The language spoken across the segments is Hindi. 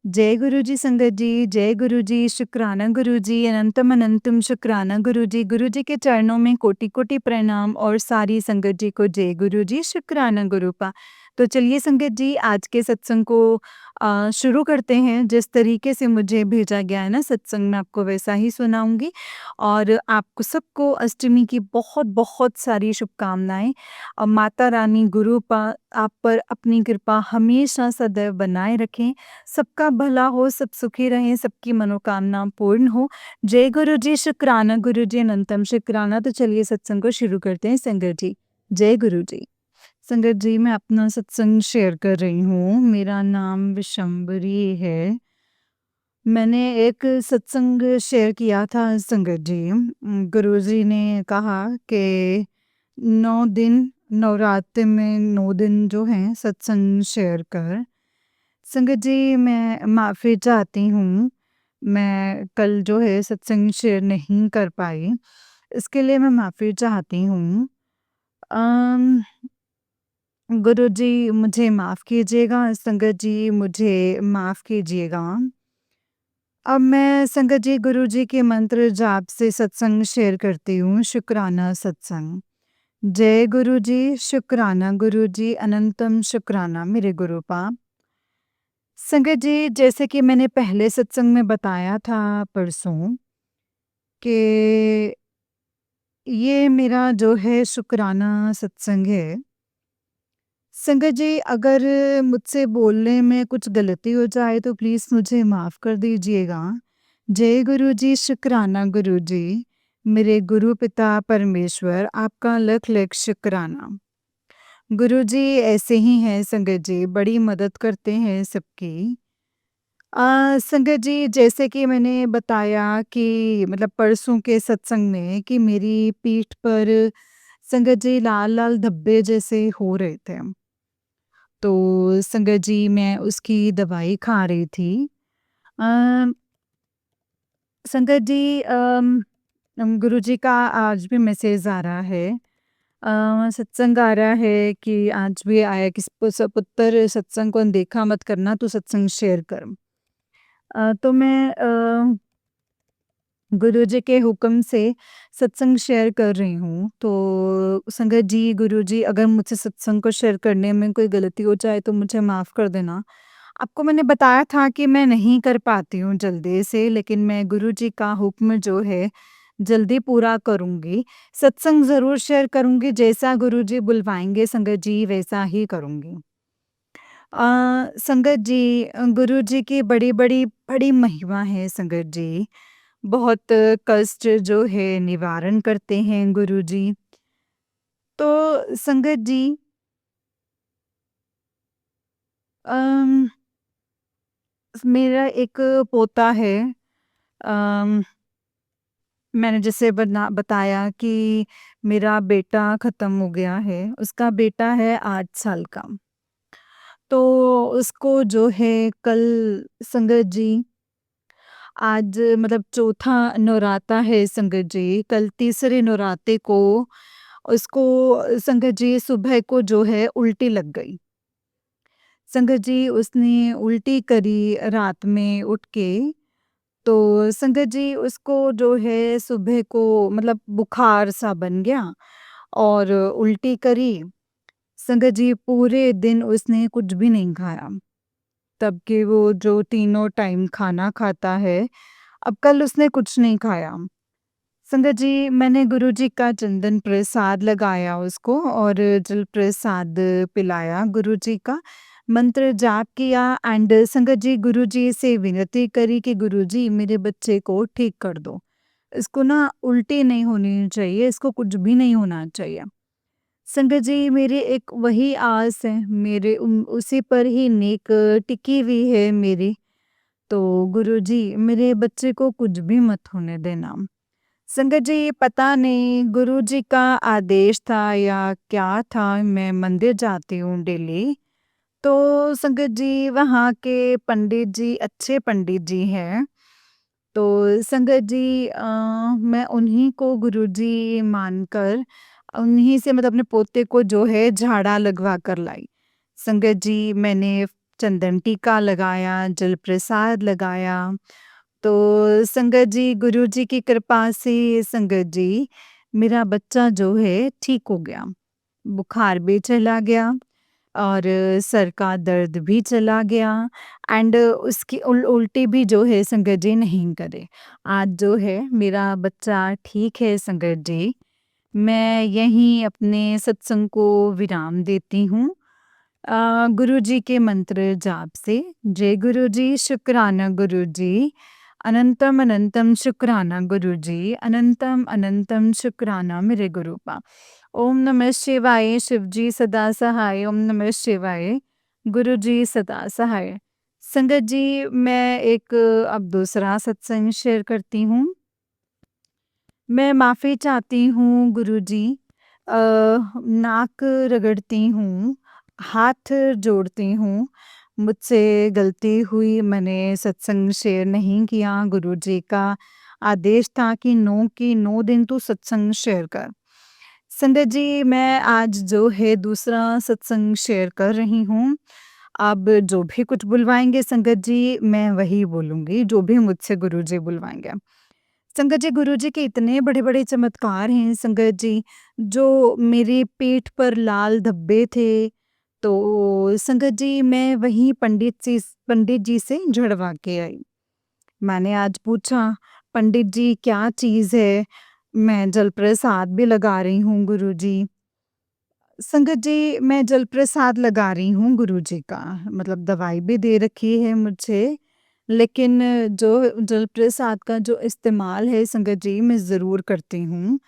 जय गुरु जी संगत जी, जय गुरु जी, शुक्राना गुरु जी, अनंतम अनंतम शुक्राना गुरु जी के चरणों में कोटि-कोटि प्रणाम और सारी संगत जी को जय गुरु जी, शुक्राना गुरुपा। तो चलिए संगत जी आज के सत्संग को शुरू करते हैं। जिस तरीके से मुझे भेजा गया है ना सत्संग मैं आपको वैसा ही सुनाऊँगी और आपको सबको अष्टमी की बहुत-बहुत सारी शुभकामनाएँ। माता रानी गुरुपा आप पर अपनी कृपा हमेशा सदैव बनाए रखें। सबका भला हो, सब सुखी रहें, सबकी मनोकामना पूर्ण हो। जय गुरु जी, शुक्राना गुरु जी, अनंतम शुक्राना। तो चलिए सत्संग को शुरू करते हैं संगत जी। जय गुरु जी। संगत जी मैं अपना सत्संग शेयर कर रही हूँ। मेरा नाम विशंबरी है। मैंने एक सत्संग शेयर किया था संगत जी। गुरुजी ने कहा कि 9 दिन नवरात्रि में 9 दिन जो हैं सत्संग शेयर कर। संगत जी मैं माफ़ी चाहती हूँ, मैं कल जो है सत्संग शेयर नहीं कर पाई, इसके लिए मैं माफ़ी चाहती हूँ। अम, गुरुजी मुझे माफ़ कीजिएगा, संगत जी मुझे माफ़ कीजिएगा। अब मैं संगत जी गुरुजी के मंत्र जाप से सत्संग शेयर करती हूँ, शुक्राना सत्संग। जय गुरु जी, शुक्राना गुरु जी, अनंतम शुक्राना मेरे गुरुपाप। संगत जी जैसे कि मैंने पहले सत्संग में बताया था परसों कि ये मेरा जो है शुक्राना सत्संग है। संगत जी अगर मुझसे बोलने में कुछ गलती हो जाए तो प्लीज़ मुझे माफ़ कर दीजिएगा। जय गुरु जी, शुक्राना गुरु जी, मेरे गुरु पिता परमेश्वर आपका लख-लख शुक्राना। गुरुजी ऐसे ही हैं संगत जी, बड़ी मदद करते हैं सबकी। संगत जी जैसे कि मैंने बताया कि मतलब परसों के सत्संग में कि मेरी पीठ पर संगत जी लाल-लाल धब्बे जैसे हो रहे थे। तो संगत जी मैं उसकी दवाई खा रही थी। अ, संगत जी गुरुजी का आज भी मैसेज आ रहा है। सत्संग आ रहा है कि आज भी आया कि पुत्र सत्संग को अनदेखा मत करना, तू सत्संग शेयर कर। तो मैं गुरुजी के हुक्म से सत्संग शेयर कर रही हूँ। तो संगत जी, गुरुजी अगर मुझसे सत्संग को शेयर करने में कोई गलती हो जाए तो मुझे माफ़ कर देना। आपको मैंने बताया था कि मैं नहीं कर पाती हूँ जल्दी से, लेकिन मैं गुरुजी का हुक्म जो है जल्दी पूरा करूँगी। सत्संग ज़रूर शेयर करूँगी, जैसा गुरुजी बुलवाएँगे संगत जी वैसा ही करूँगी। संगत जी गुरुजी की बड़ी महिमा है संगत जी। बहुत कष्ट जो है निवारण करते हैं गुरुजी। तो संगत जी अम, मेरा एक पोता है। अम, मैंने जैसे बताया कि मेरा बेटा ख़त्म हो गया है, उसका बेटा है 8 साल का। तो उसको जो है कल संगत जी आज मतलब चौथा नौराता है संगत जी, कल तीसरे नौराते को उसको संगत जी सुबह को जो है उल्टी लग गई। संगत जी उसने उल्टी करी रात में उठ के, तो संगत जी उसको जो है सुबह को मतलब बुखार सा बन गया और उल्टी करी। संगत जी पूरे दिन उसने कुछ भी नहीं खाया। तब के वो जो तीनों टाइम खाना खाता है, अब कल उसने कुछ नहीं खाया। संगत जी मैंने गुरुजी का चंदन प्रसाद लगाया उसको और जल प्रसाद पिलाया गुरुजी का, मंत्र जाप किया एंड संगत जी गुरुजी से विनती करी कि गुरुजी मेरे बच्चे को ठीक कर दो। इसको ना उल्टी नहीं होनी चाहिए, इसको कुछ भी नहीं होना चाहिए। संगत जी मेरी एक वही आस है, मेरे उसी पर ही नेक टिकी हुई है मेरी। तो गुरुजी मेरे बच्चे को कुछ भी मत होने देना। संगत जी पता नहीं गुरुजी का आदेश था या क्या था, मैं मंदिर जाती हूँ डेली। तो संगत जी वहाँ के पंडित जी अच्छे पंडित जी हैं। तो संगत जी मैं उन्हीं को गुरुजी मानकर उन्हीं से मतलब अपने पोते को जो है झाड़ा लगवा कर लाई। संगत जी मैंने चंदन टीका लगाया, जल प्रसाद लगाया। तो संगत जी गुरु जी की कृपा से संगत जी मेरा बच्चा जो है ठीक हो गया। बुखार भी चला गया और सर का दर्द भी चला गया एंड उसकी उल्टी भी जो है संगत जी नहीं करे। आज जो है मेरा बच्चा ठीक है संगत जी। मैं यहीं अपने सत्संग को विराम देती हूँ। गुरु जी के मंत्र जाप से। जय गुरु जी, शुक्राना गुरु जी। अनंतम अनंतम शुक्राना गुरु जी। अनंतम अनंतम शुक्राना मेरे गुरुपा। ओम नमः शिवाय। शिव जी सदा सहाय। ओम नमः शिवाय। गुरु जी सदा सहाय। संगत जी मैं एक अब दूसरा सत्संग शेयर करती हूँ। मैं माफ़ी चाहती हूँ गुरुजी। नाक रगड़ती हूँ, हाथ जोड़ती हूँ। मुझसे गलती हुई, मैंने सत्संग शेयर नहीं किया। गुरुजी का आदेश था कि 9 दिन तू सत्संग शेयर कर। संगत जी मैं आज जो है दूसरा सत्संग शेयर कर रही हूँ। अब जो भी कुछ बुलवाएँगे संगत जी मैं वही बोलूँगी, जो भी मुझसे गुरुजी बुलवाएँगे। संगत जी गुरु जी के इतने बड़े-बड़े चमत्कार हैं संगत जी, जो मेरे पेट पर लाल धब्बे थे, तो संगत जी मैं वहीं पंडित जी से झड़वा के आई। मैंने आज पूछा, पंडित जी क्या चीज़ है? मैं जलप्रसाद भी लगा रही हूँ गुरुजी। संगत जी मैं जलप्रसाद लगा रही हूँ गुरुजी का, मतलब दवाई भी दे रखी है मुझे, लेकिन जो जलप्रसाद का जो इस्तेमाल है संगत जी मैं ज़रूर करती हूँ।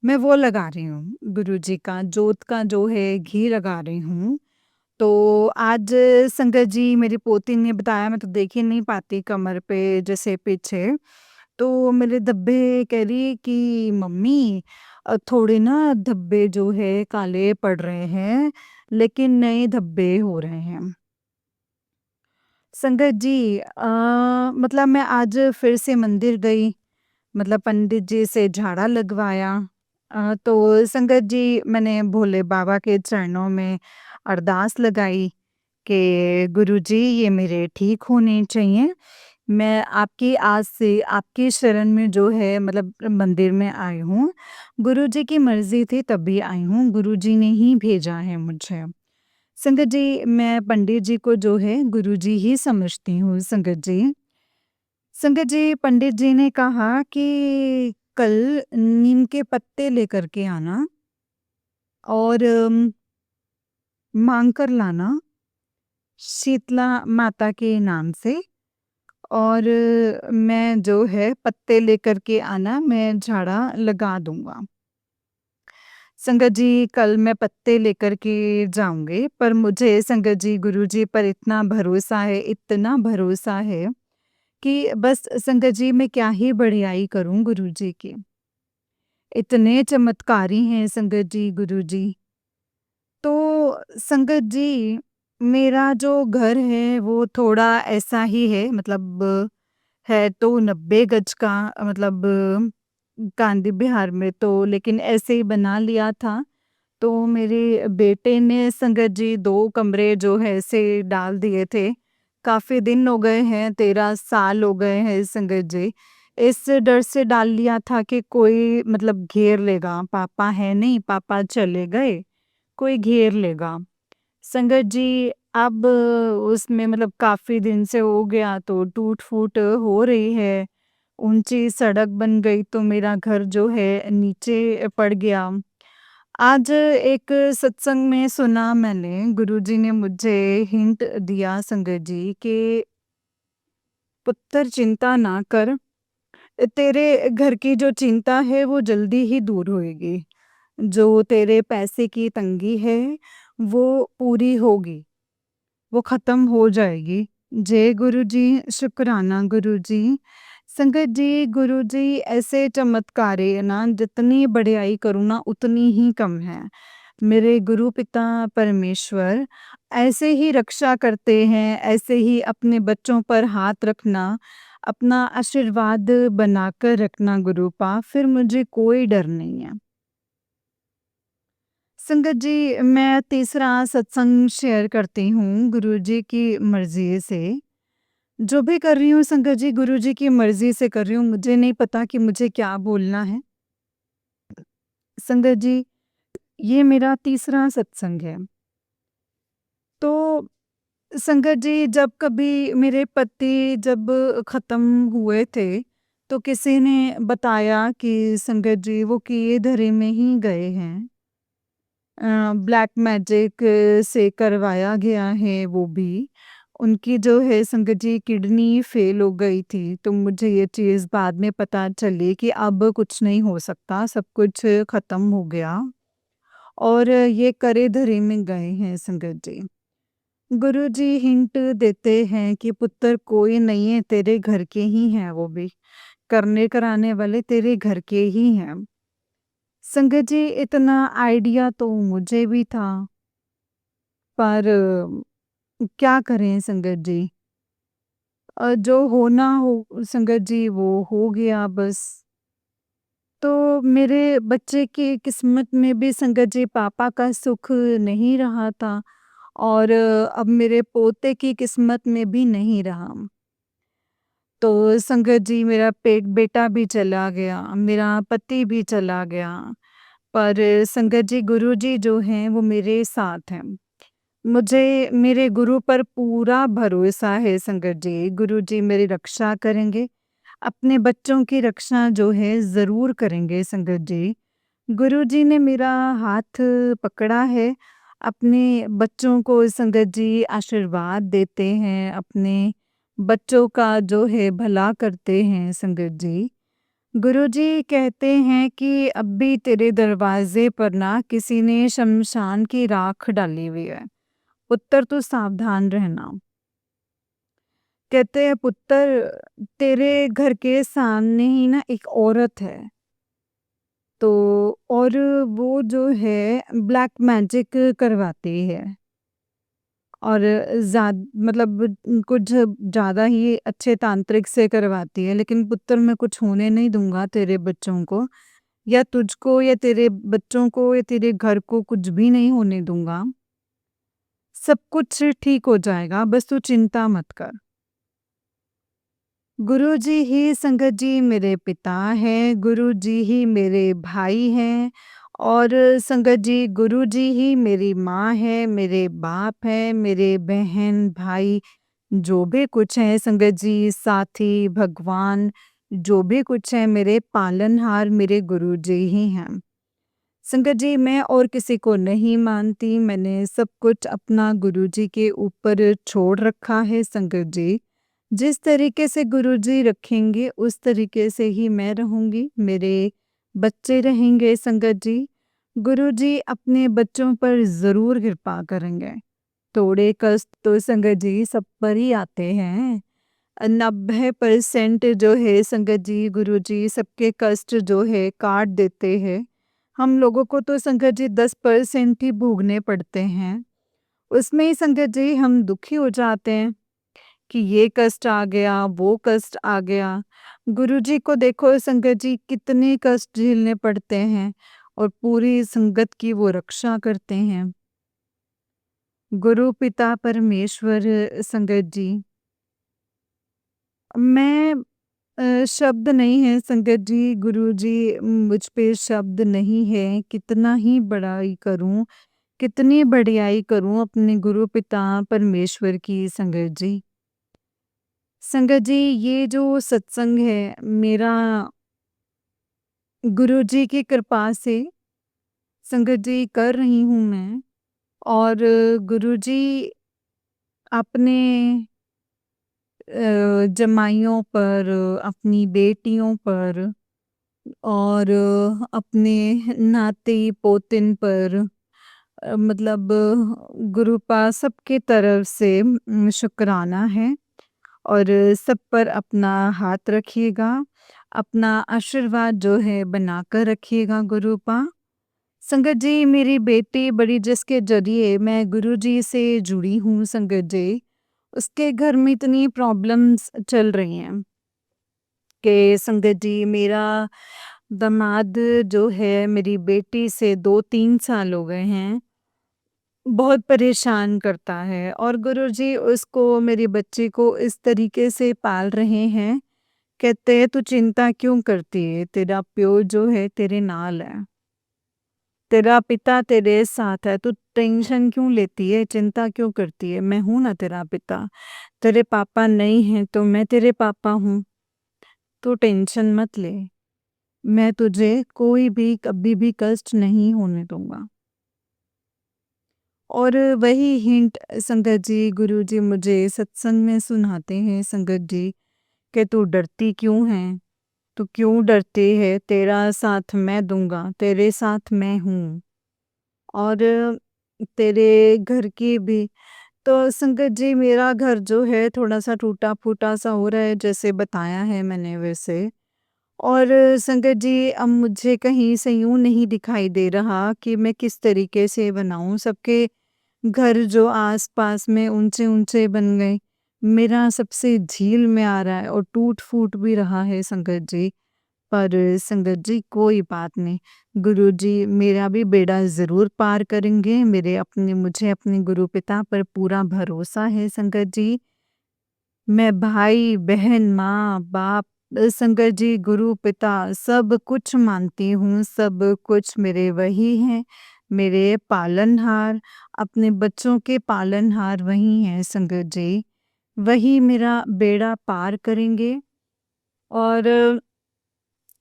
मैं वो लगा रही हूँ गुरुजी का, जोत का जो है घी लगा रही हूँ। तो आज संगत जी मेरी पोती ने बताया, मैं तो देख ही नहीं पाती कमर पे जैसे पीछे। तो मेरे धब्बे कह रही कि मम्मी थोड़े ना धब्बे जो है काले पड़ रहे हैं, लेकिन नए धब्बे हो रहे हैं। संगत जी मतलब मैं आज फिर से मंदिर गई, मतलब पंडित जी से झाड़ा लगवाया। तो संगत जी मैंने भोले बाबा के चरणों में अरदास लगाई कि गुरुजी ये मेरे ठीक होने चाहिए। मैं आपकी आज से आपकी शरण में जो है मतलब मंदिर में आई हूँ। गुरुजी की मर्ज़ी थी तभी आई हूँ, गुरुजी ने ही भेजा है मुझे। संगत जी मैं पंडित जी को जो है गुरुजी ही समझती हूँ संगत जी। संगत जी पंडित जी ने कहा कि कल नीम के पत्ते लेकर के आना और मांग कर लाना शीतला माता के नाम से, और मैं जो है पत्ते लेकर के आना, मैं झाड़ा लगा दूँगा। संगत जी कल मैं पत्ते लेकर के जाऊँगी, पर मुझे संगत जी गुरुजी पर इतना भरोसा है कि बस संगत जी मैं क्या ही बड़याई करूँ गुरुजी की। इतने चमत्कारी हैं संगत जी गुरुजी। तो संगत जी मेरा जो घर है वो थोड़ा ऐसा ही है, मतलब है तो 90 गज का, मतलब गांधी बिहार में, तो लेकिन ऐसे ही बना लिया था। तो मेरे बेटे ने संगत जी 2 कमरे जो है ऐसे डाल दिए थे। काफ़ी दिन हो गए हैं, 13 साल हो गए हैं संगत जी। इस डर से डाल लिया था कि कोई मतलब घेर लेगा, पापा है नहीं, पापा चले गए, कोई घेर लेगा। संगत जी अब उसमें मतलब काफ़ी दिन से हो गया तो टूट-फूट हो रही है। ऊंची सड़क बन गई तो मेरा घर जो है नीचे पड़ गया। आज एक सत्संग में सुना मैंने, गुरुजी ने मुझे हिंट दिया संगत जी कि पुत्र चिंता ना कर, तेरे घर की जो चिंता है वो जल्दी ही दूर होएगी। जो तेरे पैसे की तंगी है वो पूरी होगी, वो ख़त्म हो जाएगी। जय गुरुजी, शुक्राना गुरुजी। संगत जी, गुरुजी ऐसे चमत्कारे ना जितनी बड़याई करूँ ना उतनी ही कम है। मेरे गुरु पिता परमेश्वर ऐसे ही रक्षा करते हैं, ऐसे ही अपने बच्चों पर हाथ रखना, अपना आशीर्वाद बनाकर रखना गुरुपा, फिर मुझे कोई डर नहीं है। संगत जी, मैं तीसरा सत्संग शेयर करती हूँ गुरुजी की मर्ज़ी से। जो भी कर रही हूँ संगत जी, गुरुजी की मर्ज़ी से कर रही हूँ, मुझे नहीं पता कि मुझे क्या बोलना है। संगत जी, ये मेरा तीसरा सत्संग है। तो संगत जी, जब कभी मेरे पति जब ख़त्म हुए थे, तो किसी ने बताया कि संगत जी वो किए धरे में ही गए हैं। ब्लैक मैजिक से करवाया गया है वो भी। उनकी जो है संगत जी किडनी फ़ेल हो गई थी, तो मुझे ये चीज़ बाद में पता चली कि अब कुछ नहीं हो सकता, सब कुछ ख़त्म हो गया और ये करे-धरे में गए हैं संगत जी। गुरुजी हिंट देते हैं कि पुत्र कोई नहीं है, तेरे घर के ही हैं वो भी, करने-कराने वाले तेरे घर के ही हैं। संगत जी, इतना आइडिया तो मुझे भी था, पर क्या करें संगत जी? जो होना हो संगत जी वो हो गया बस। तो मेरे बच्चे की किस्मत में भी संगत जी पापा का सुख नहीं रहा था और अब मेरे पोते की किस्मत में भी नहीं रहा। तो संगत जी मेरा पेट बेटा भी चला गया, मेरा पति भी चला गया, पर संगत जी गुरुजी जो हैं वो मेरे साथ हैं। मुझे मेरे गुरु पर पूरा भरोसा है संगत जी, गुरुजी मेरी रक्षा करेंगे, अपने बच्चों की रक्षा जो है ज़रूर करेंगे संगत जी। गुरुजी ने मेरा हाथ पकड़ा है, अपने बच्चों को संगत जी आशीर्वाद देते हैं, अपने बच्चों का जो है भला करते हैं संगत जी। गुरुजी कहते हैं कि अब भी तेरे दरवाज़े पर ना किसी ने शमशान की राख डाली हुई है, पुत्र तू सावधान रहना। कहते हैं पुत्र तेरे घर के सामने ही ना एक औरत है, तो और वो जो है ब्लैक मैजिक करवाती है और मतलब कुछ ज़्यादा ही अच्छे तांत्रिक से करवाती है, लेकिन पुत्र मैं कुछ होने नहीं दूँगा तेरे बच्चों को या तुझको या तेरे बच्चों को या तेरे घर को कुछ भी नहीं होने दूँगा। सब कुछ ठीक हो जाएगा, बस तू चिंता मत कर। गुरुजी ही संगत जी मेरे पिता हैं, गुरुजी ही मेरे भाई हैं और संगत जी गुरुजी ही मेरी माँ है, मेरे बाप हैं, मेरे बहन, भाई जो भी कुछ है संगत जी, साथी, भगवान जो भी कुछ है मेरे पालनहार मेरे गुरुजी ही हैं। संगत जी मैं और किसी को नहीं मानती, मैंने सब कुछ अपना गुरुजी के ऊपर छोड़ रखा है संगत जी। जिस तरीके से गुरुजी रखेंगे उस तरीके से ही मैं रहूँगी, मेरे बच्चे रहेंगे संगत जी। गुरुजी अपने बच्चों पर ज़रूर कृपा करेंगे। थोड़े कष्ट तो संगत जी सब पर ही आते हैं। 90% जो है संगत जी गुरुजी सबके कष्ट जो है काट देते हैं। हम लोगों को तो संगत जी 10% ही भोगने पड़ते हैं। उसमें ही संगत जी हम दुखी हो जाते हैं कि ये कष्ट आ गया, वो कष्ट आ गया। गुरुजी को देखो संगत जी कितने कष्ट झेलने पड़ते हैं और पूरी संगत की वो रक्षा करते हैं। गुरु पिता परमेश्वर संगत जी, मैं शब्द नहीं है संगत जी, गुरुजी मुझ पे शब्द नहीं है, कितना ही बड़ाई करूँ, कितनी बढ़ियाई करूँ अपने गुरु पिता परमेश्वर की संगत जी। संगत जी ये जो सत्संग है मेरा गुरुजी की कृपा से संगत जी कर रही हूँ मैं और गुरुजी अपने जमाइयों पर, अपनी बेटियों पर और अपने नाती-पोतिन पर मतलब गुरुपा सबकी तरफ से शुक्राना है और सब पर अपना हाथ रखिएगा, अपना आशीर्वाद जो है बनाकर रखिएगा गुरुपा। संगत जी मेरी बेटी बड़ी जिसके ज़रिए मैं गुरुजी से जुड़ी हूँ संगत जी, उसके घर में इतनी प्रॉब्लम्स चल रही हैं कि संगत जी मेरा दामाद जो है मेरी बेटी से 2-3 साल हो गए हैं, बहुत परेशान करता है और गुरुजी उसको मेरी बच्ची को इस तरीके से पाल रहे हैं, कहते हैं तू चिंता क्यों करती है? तेरा प्यो जो है तेरे नाल है। तेरा पिता तेरे साथ है, तू टेंशन क्यों लेती है? चिंता क्यों करती है? मैं हूँ ना तेरा पिता। तेरे पापा नहीं हैं तो मैं तेरे पापा हूँ। तू टेंशन मत ले। मैं तुझे कोई भी कभी भी कष्ट नहीं होने दूँगा। और वही हिंट संगत जी, गुरुजी मुझे सत्संग में सुनाते हैं संगत जी कि तू डरती क्यों है? तू क्यों डरती है? तेरा साथ मैं दूँगा, तेरे साथ मैं हूँ। और तेरे घर की भी तो संगत जी मेरा घर जो है थोड़ा-सा टूटा-फूटा सा हो रहा है जैसे बताया है मैंने वैसे। और संगत जी अब मुझे कहीं से यूँ नहीं दिखाई दे रहा कि मैं किस तरीके से बनाऊँ। सबके घर जो आस-पास में ऊँचे-ऊँचे बन गए, मेरा सबसे झील में आ रहा है और टूट-फूट भी रहा है संगत जी। पर संगत जी कोई बात नहीं, गुरुजी मेरा भी बेड़ा ज़रूर पार करेंगे। मुझे अपने गुरु पिता पर पूरा भरोसा है संगत जी। मैं भाई, बहन, माँ, बाप संगत जी, गुरु, पिता सब कुछ मानती हूँ, सब कुछ मेरे वही हैं, मेरे पालनहार, अपने बच्चों के पालनहार वही हैं संगत जी। वही मेरा बेड़ा पार करेंगे और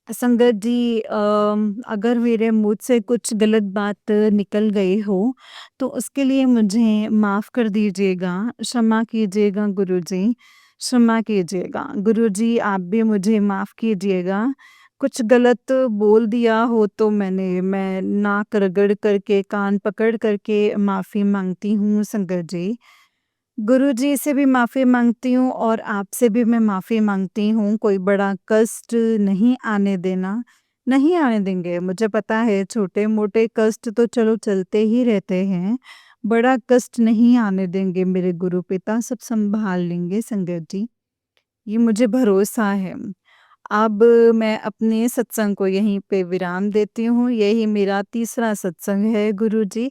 संगत जी अगर मेरे मुँह से कुछ गलत बात निकल गई हो, तो उसके लिए मुझे माफ़ कर दीजिएगा, क्षमा कीजिएगा गुरुजी, क्षमा कीजिएगा। गुरुजी आप भी मुझे माफ़ कीजिएगा, कुछ गलत बोल दिया हो तो मैं नाक रगड़ करके, कान पकड़ करके माफ़ी माँगती हूँ संगत जी। गुरुजी से भी माफ़ी माँगती हूँ और आपसे भी मैं माफ़ी माँगती हूँ, कोई बड़ा कष्ट नहीं आने देना, नहीं आने देंगे। मुझे पता है छोटे-मोटे कष्ट तो चलो चलते ही रहते हैं, बड़ा कष्ट नहीं आने देंगे मेरे गुरु पिता, सब सँभाल लेंगे संगत जी, ये मुझे भरोसा है। अब मैं अपने सत्संग को यहीं पे विराम देती हूँ। यही मेरा तीसरा सत्संग है गुरुजी।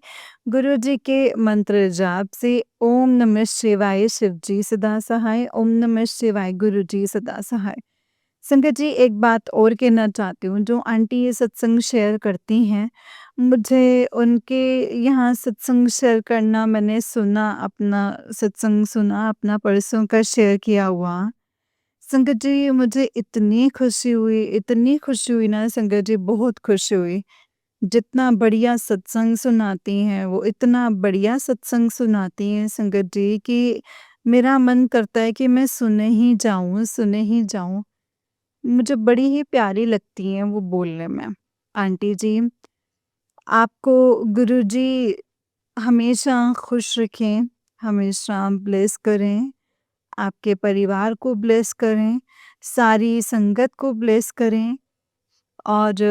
गुरुजी के मंत्र जाप से ओम नमः शिवाय शिव जी सदा सहाय, ओम नमः शिवाय गुरुजी सदा सहाय। संगत जी एक बात और कहना चाहती हूँ, जो आंटी ये सत्संग शेयर करती हैं, मुझे उनके यहाँ सत्संग शेयर करना मैंने सुना, अपना सत्संग सुना, अपना परसों का शेयर किया हुआ। संगत जी मुझे इतनी खुशी हुई ना संगत जी बहुत खुशी हुई। जितना बढ़िया सत्संग सुनाती हैं वो इतना बढ़िया सत्संग सुनाती हैं संगत जी कि मेरा मन करता है कि मैं सुने ही जाऊँ। मुझे बड़ी ही प्यारी लगती हैं वो बोलने में। आंटी जी आपको गुरुजी हमेशा खुश रखें, हमेशा ब्लेस करें। आपके परिवार को ब्लेस करें, सारी संगत को ब्लेस करें और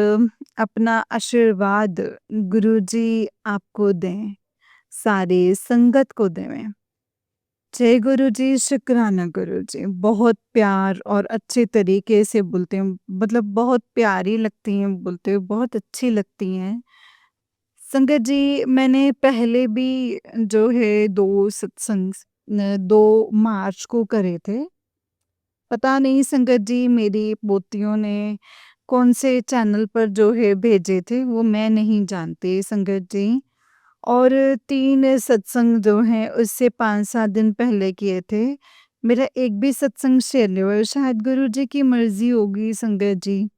अपना आशीर्वाद गुरुजी आपको दें, सारी संगत को दें। जय गुरुजी, शुक्राना गुरुजी। बहुत प्यार और अच्छे तरीके से बोलते हैं, मतलब बहुत प्यारी लगती हैं बोलते हुए, बहुत अच्छी लगती हैं। संगत जी मैंने पहले भी जो है 2 सत्संग 2 मार्च को करे थे। पता नहीं संगत जी मेरी पोतियों ने कौन से चैनल पर जो है भेजे थे वो मैं नहीं जानती संगत जी। और 3 सत्संग जो हैं उससे 5-7 दिन पहले किए थे। मेरा एक भी सत्संग शेयर नहीं हुआ, शायद गुरुजी की मर्ज़ी होगी संगत जी।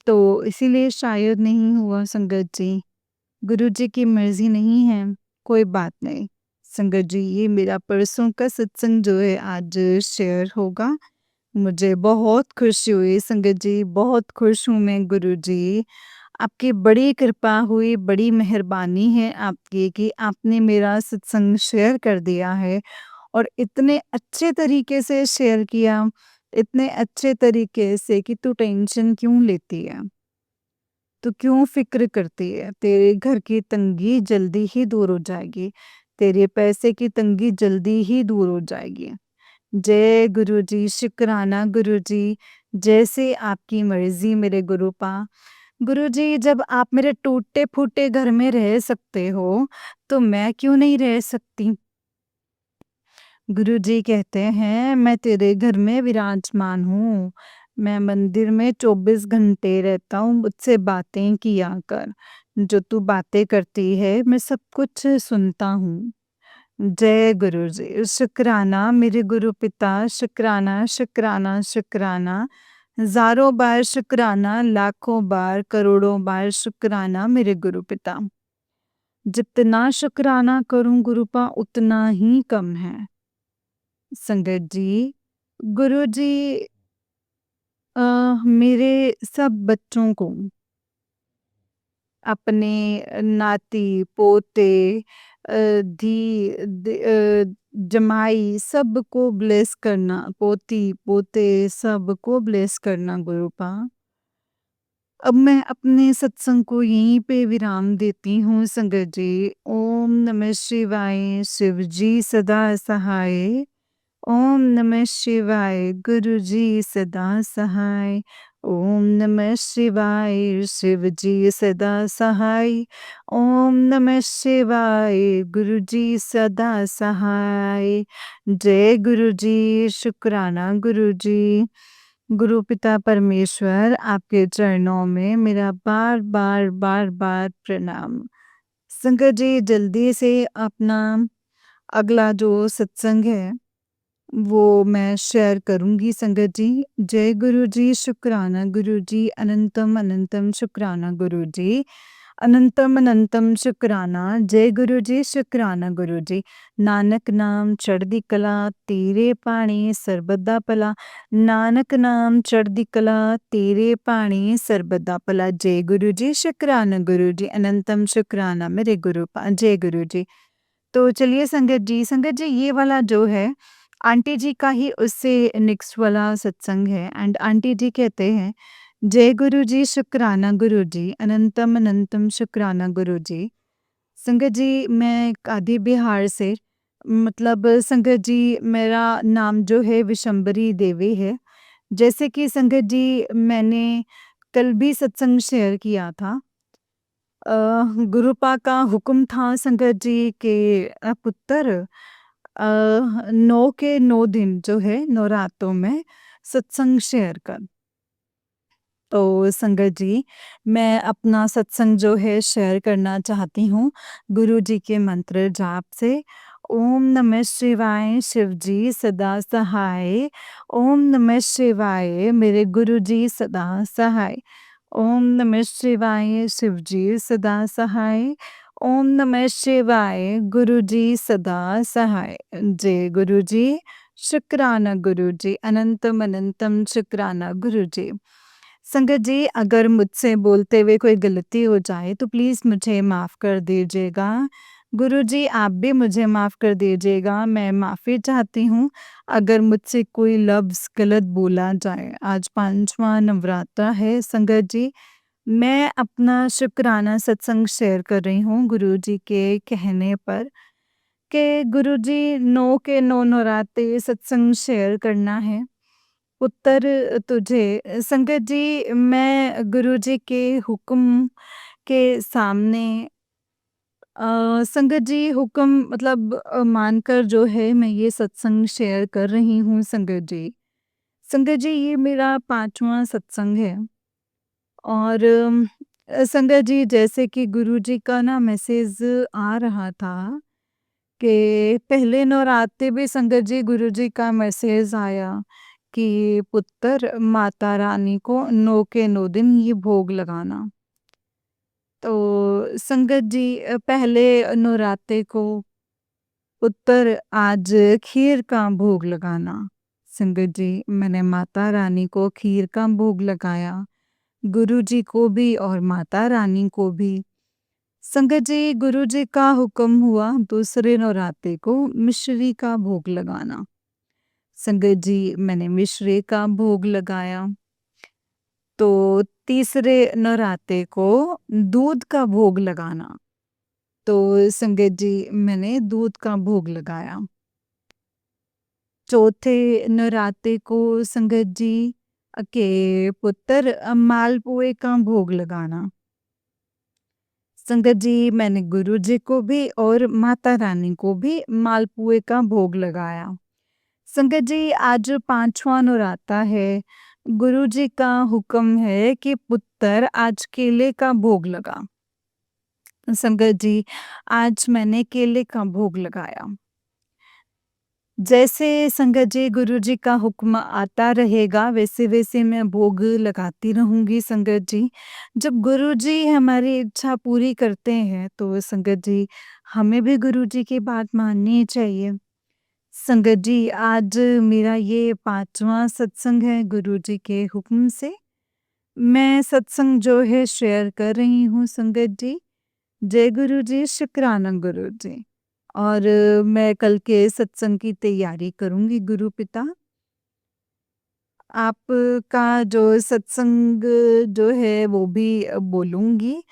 तो इसीलिए शायद नहीं हुआ संगत जी। गुरुजी की मर्ज़ी नहीं है, कोई बात नहीं। संगत जी ये मेरा परसों का सत्संग जो है आज शेयर होगा। मुझे बहुत खुशी हुई संगत जी, बहुत खुश हूँ मैं गुरुजी। आपकी बड़ी कृपा हुई, बड़ी मेहरबानी है आपकी कि आपने मेरा सत्संग शेयर कर दिया है और इतने अच्छे तरीके से शेयर किया, इतने अच्छे तरीके से कि तू टेंशन क्यों लेती है? तू क्यों फ़िक्र करती है? तेरे घर की तंगी जल्दी ही दूर हो जाएगी, तेरे पैसे की तंगी जल्दी ही दूर हो जाएगी। जय गुरु जी, शुक्राना गुरु जी, जैसे आपकी मर्जी मेरे गुरुपा। गुरु जी, जब आप मेरे टूटे-फूटे घर में रह सकते हो, तो मैं क्यों नहीं रह सकती? गुरुजी कहते हैं, मैं तेरे घर में विराजमान हूँ। मैं मंदिर में 24 घंटे रहता हूँ, मुझसे बातें किया कर। जो तू बातें करती है, मैं सब कुछ सुनता हूँ। जय गुरु जी, शुक्राना मेरे गुरु पिता, शुक्राना, शुक्राना, शुक्राना। हज़ारों बार शुक्राना, लाखों बार, करोड़ों बार शुक्राना मेरे गुरु पिता। जितना शुक्राना करूँ गुरुपा उतना ही कम है। संगत जी, गुरुजी मेरे सब बच्चों को अपने नाती, पोते जमाई सबको ब्लेस करना, पोती, पोते सबको ब्लेस करना गुरुपा। अब मैं अपने सत्संग को यहीं पे विराम देती हूँ संगत जी। ओम नमः शिवाय, शिव जी सदा सहाय। ओम नमः शिवाय, गुरु जी सदा सहाय। ओम नमः शिवाय, शिव जी सदा सहाय। ओम नमः शिवाय, गुरु जी सदा सहाय। जय गुरु जी, शुक्राना गुरु जी। गुरु पिता परमेश्वर, आपके चरणों में मेरा बार बार बार बार प्रणाम। संगत जी, जल्दी से अपना अगला जो सत्संग है वो मैं शेयर करूँगी संगत जी। जय गुरु जी, शुक्राना गुरु जी, अनंतम अनंतम शुक्राना गुरु जी। अनंतम अनंतम शुक्राना, जय गुरु जी, शुक्राना गुरु जी। नानक नाम चढ़दी कला, तेरे पाणी सरबदा भला। नानक नाम चढ़दी कला, तेरे पाणी सरबदा भला। जय गुरु जी, शुक्राना गुरु जी, अनंतम शुक्राना मेरे गुरु जय गुरु जी। तो चलिए संगत जी ये वाला जो है आंटी जी का ही उससे नेक्स्ट वाला सत्संग है एंड आंटी जी कहते हैं, जय गुरु जी, शुक्राना गुरु जी, अनंतम अनंतम शुक्राना गुरु जी। संगत जी, मैं कादी बिहार से, मतलब संगत जी मेरा नाम जो है विशंबरी देवी है। जैसे कि संगत जी मैंने कल भी सत्संग शेयर किया था। गुरुपा का हुक्म था संगत जी के पुत्र 9 के 9 दिन जो है नवरात्रों में सत्संग शेयर कर। तो संगत जी, मैं अपना सत्संग जो है शेयर करना चाहती हूँ गुरु जी के मंत्र जाप से। ओम नमः शिवाय, शिव जी सदा सहाय। ओम नमः शिवाय, मेरे गुरु जी सदा सहाय। ओम नमः शिवाय, शिव जी सदा सहाय। ओम नमः शिवाय, गुरु जी सदा सहाय। जय गुरु जी, शुक्राना गुरु जी, अनंतम अनंतम शुक्राना गुरु जी। संगत जी, अगर मुझसे बोलते हुए कोई गलती हो जाए तो प्लीज़ मुझे माफ़ कर दीजिएगा। गुरु जी, आप भी मुझे माफ़ कर दीजिएगा, मैं माफ़ी चाहती हूँ अगर मुझसे कोई लफ्ज़ गलत बोला जाए। आज 5वां नवरात्रा है संगत जी। मैं अपना शुक्राना सत्संग शेयर कर रही हूँ गुरु जी के कहने पर कि गुरु जी 9 के 9 नवरात्रे सत्संग शेयर करना है। उत्तर तुझे संगत जी, मैं गुरु जी के हुक्म के सामने संगत जी हुक्म मतलब मानकर जो है मैं ये सत्संग शेयर कर रही हूँ संगत जी। संगत जी, ये मेरा 5वां सत्संग है और संगत जी जैसे कि गुरु जी का ना मैसेज आ रहा था कि पहले नवरात्रे भी संगत जी गुरु जी का मैसेज आया कि पुत्र माता रानी को 9 के 9 दिन ये भोग लगाना। तो संगत जी पहले नवरात्रे को पुत्र आज खीर का भोग लगाना। संगत जी, मैंने माता रानी को खीर का भोग लगाया, गुरु जी को भी और माता रानी को भी। संगत जी, गुरु जी का हुक्म हुआ दूसरे नवरात्रे को मिश्री का भोग लगाना। संगत जी, मैंने मिश्री का भोग लगाया। तो तीसरे नवरात्रे को दूध का भोग लगाना। तो संगत जी, मैंने दूध का भोग लगाया। चौथे नराते को संगत जी के पुत्र मालपुए का भोग लगाना। संगत जी मैंने गुरु जी को भी और माता रानी को भी मालपुए का भोग लगाया। संगत जी आज 5वां नराता है। गुरु जी का हुक्म है कि पुत्र आज केले का भोग लगा। संगत जी आज मैंने केले का भोग लगाया। जैसे संगत जी गुरु जी का हुक्म आता रहेगा वैसे वैसे मैं भोग लगाती रहूंगी संगत जी। जब गुरु जी हमारी इच्छा पूरी करते हैं तो संगत जी हमें भी गुरु जी की बात माननी चाहिए। संगत जी आज मेरा ये 5वां सत्संग है गुरु जी के हुक्म से। मैं सत्संग जो है शेयर कर रही हूँ संगत जी। जय गुरु जी, शुक्राना गुरु जी। और मैं कल के सत्संग की तैयारी करूँगी गुरु पिता। आपका जो सत्संग जो है वो भी बोलूँगी।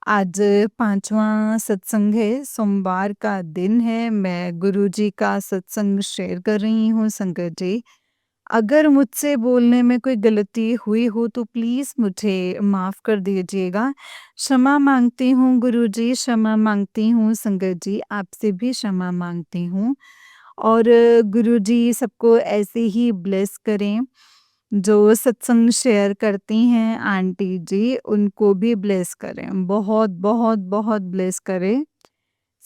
आज 5वां सत्संग है, सोमवार का दिन है। मैं गुरु जी का सत्संग शेयर कर रही हूँ संगत जी। अगर मुझसे बोलने में कोई गलती हुई हो तो प्लीज़ मुझे माफ़ कर दीजिएगा। क्षमा माँगती हूँ गुरुजी, क्षमा माँगती हूँ संगत जी, आपसे भी क्षमा माँगती हूँ। और गुरुजी सबको ऐसे ही ब्लेस करें। जो सत्संग शेयर करती हैं आंटी जी, उनको भी ब्लेस करें। बहुत, बहुत, बहुत ब्लेस करें।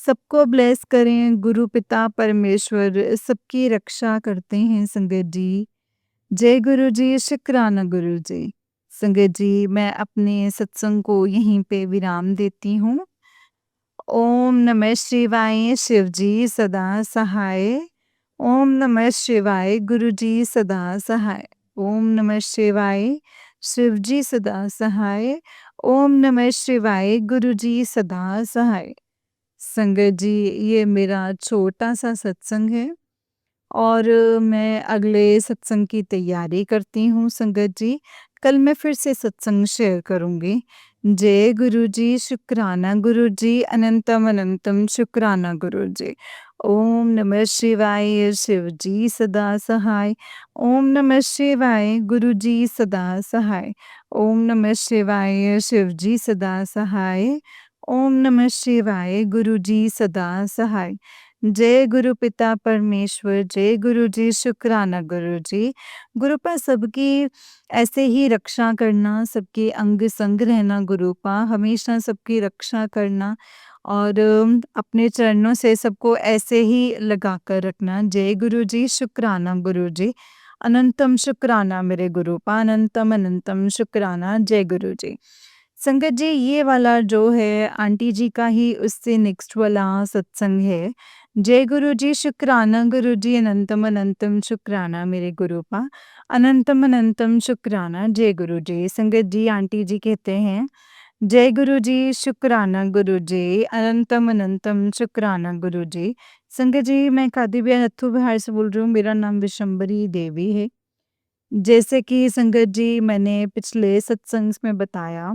सबको ब्लेस करें, गुरु पिता परमेश्वर सबकी रक्षा करते हैं संगत जी। जय गुरु जी, शुक्राना गुरु जी। संगत जी, मैं अपने सत्संग को यहीं पे विराम देती हूँ। ओम नमः शिवाय, शिव जी सदा सहाय। ओम नमः शिवाय, गुरु जी सदा सहाय। ओम नमः शिवाय, शिव जी सदा सहाय। ओम नमः शिवाय, गुरु जी सदा सहाय। संगत जी, ये मेरा छोटा-सा सत्संग है। और मैं अगले सत्संग की तैयारी करती हूँ संगत जी। कल मैं फिर से सत्संग शेयर करूँगी। जय गुरु जी, शुक्राना गुरु जी, अनंतम अनंतम शुक्राना गुरु जी। ओम नमः शिवाय, शिव जी सदा सहाय। ओम नमः शिवाय, गुरु जी सदा सहाय। ओम नमः शिवाय, शिव जी सदा सहाय। ओम नमः शिवाय, गुरु जी सदा सहाय। जय गुरु पिता परमेश्वर, जय गुरु जी, शुक्राना गुरु जी। गुरुपा सबकी ऐसे ही रक्षा करना, सबके अंग संग रहना गुरुपा, हमेशा सबकी रक्षा करना और अपने चरणों से सबको ऐसे ही लगा कर रखना। जय गुरु जी, शुक्राना गुरु जी। अनंतम शुक्राना मेरे गुरुपा, अनंतम अनंतम शुक्राना। जय गुरु जी। संगत जी ये वाला जो है आंटी जी का ही उससे नेक्स्ट वाला सत्संग है। जय गुरु जी, शुक्राना गुरु जी, अनंतम अनंतम शुक्राना मेरे गुरुपा, अनंतम अनंतम शुक्राना। जय गुरु जी। संगत जी आंटी जी कहते हैं जय गुरु जी, शुक्राना गुरु जी, अनंतम अनंतम शुक्राना गुरु जी। संगत जी मैं कादी बिया नत्थू बिहार से बोल रही हूँ, मेरा नाम विशंबरी देवी है। जैसे कि संगत जी मैंने पिछले सत्संग में बताया